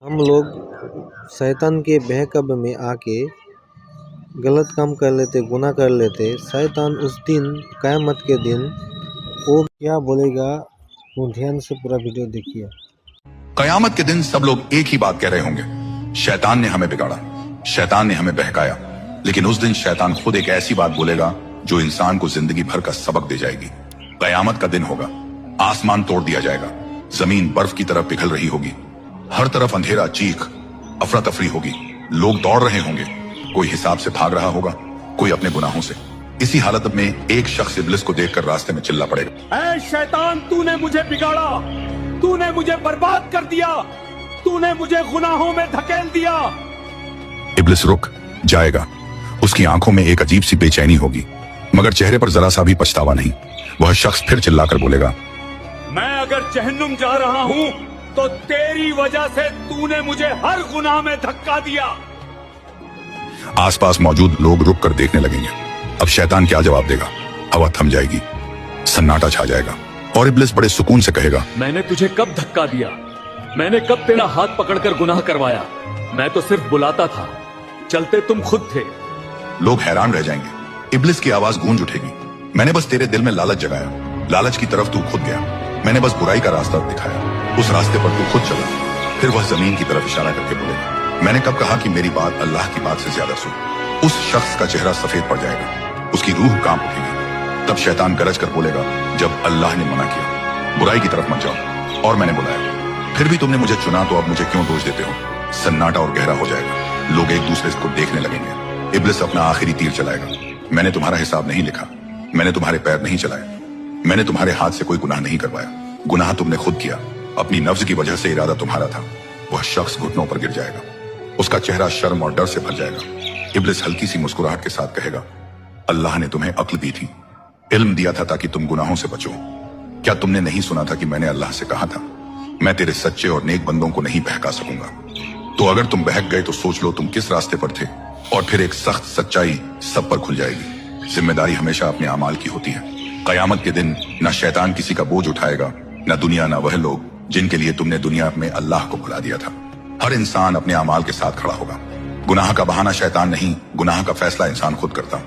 हम लोग शैतान के बहकावे में आके गलत काम कर लेते, गुनाह कर लेते। शैतान उस दिन क़यामत के दिन वो क्या बोलेगा, वो ध्यान से पूरा वीडियो देखिए। क़यामत के दिन सब लोग एक ही बात कह रहे होंगे, शैतान ने हमें बिगाड़ा, शैतान ने हमें बहकाया। लेकिन उस दिन शैतान खुद एक ऐसी बात बोलेगा जो इंसान को जिंदगी भर का सबक दे जाएगी। क़यामत का दिन होगा, आसमान तोड़ दिया जाएगा, जमीन बर्फ की तरह पिघल रही होगी, हर तरफ अंधेरा, चीख, अफरा तफरी होगी, लोग दौड़ रहे होंगे, कोई हिसाब से भाग रहा होगा, कोई अपने गुनाहों से। इसी हालत में एक शख्स इब्लिस को देखकर रास्ते में चिल्ला पड़ेगा, ऐ शैतान, तूने मुझे बिगाड़ा, तूने मुझे बर्बाद कर दिया, तूने मुझे गुनाहों में धकेल दिया। इब्लिस रुक जाएगा, उसकी आंखों में एक अजीब सी बेचैनी होगी, मगर चेहरे पर जरा सा भी पछतावा नहीं। वह शख्स फिर चिल्लाकर बोलेगा, मैं अगर जहन्नुम जा रहा हूँ तो तेरी वजह से तूने मुझे हर गुनाह में धक्का दिया। आसपास मौजूद लोग रुक कर देखने लगेंगे। अब शैतान क्या जवाब देगा? हवा थम जाएगी, सन्नाटा छा जाएगा और इब्लिस बड़े सुकून से कहेगा, मैंने तुझे कब धक्का दिया? मैंने कब तेरा हाथ पकड़कर गुनाह करवाया? मैं तो सिर्फ बुलाता था, चलते तुम खुद थे। लोग हैरान रह जाएंगे। इब्लिस की आवाज गूंज उठेगी, मैंने बस तेरे दिल में लालच जगाया, लालच की तरफ तू खुद गया, मैंने बस बुराई का रास्ता दिखाया, उस रास्ते पर तू खुद चला। फिर वह जमीन की तरफ इशारा करके बोलेगा, मैंने कब कहा कि मेरी बात अल्लाह की बात से ज्यादा सुन। उस शख्स का चेहरा सफेद पड़ जाएगा, उसकी रूह कांप उठेगी। तब शैतान गरज कर बोलेगा, जब अल्लाह ने मना किया, बुराई की तरफ मत जाओ, और मैंने बुलाया, फिर भी तुमने मुझे चुना, तो अब मुझे क्यों दोष देते हो? सन्नाटा और गहरा हो जाएगा, लोग एक दूसरे को देखने लगेंगे। इब्लिस अपना आखिरी तीर चलाएगा, मैंने तुम्हारा हिसाब नहीं लिखा, मैंने तुम्हारे पैर नहीं चलाए, मैंने तुम्हारे हाथ से कोई गुनाह नहीं करवाया, गुनाह तुमने खुद किया, अपनी नफ्स की वजह से इरादा तुम्हारा था। वह शख्स घुटनों पर गिर जाएगा, उसका चेहरा शर्म और डर से भर जाएगा। इब्लिस हल्की सी मुस्कुराहट के साथ कहेगा, अल्लाह ने तुम्हें अक्ल दी थी, इल्म दिया था ताकि तुम गुनाहों से बचो। क्या तुमने नहीं सुना था कि मैंने अल्लाह से कहा था, मैं तेरे सच्चे और नेक बंदों को नहीं बहका सकूंगा? तो अगर तुम बहक गए तो सोच लो तुम किस रास्ते पर थे, और फिर एक सख्त सच्चाई सब पर खुल जाएगी। जिम्मेदारी हमेशा अपने अमाल की होती है। क़यामत के दिन न शैतान किसी का बोझ उठाएगा, न दुनिया, न वह लोग जिनके लिए तुमने दुनिया में अल्लाह को भुला दिया था। हर इंसान अपने अमाल के साथ खड़ा होगा। गुनाह का बहाना शैतान नहीं, गुनाह का फैसला इंसान खुद करता।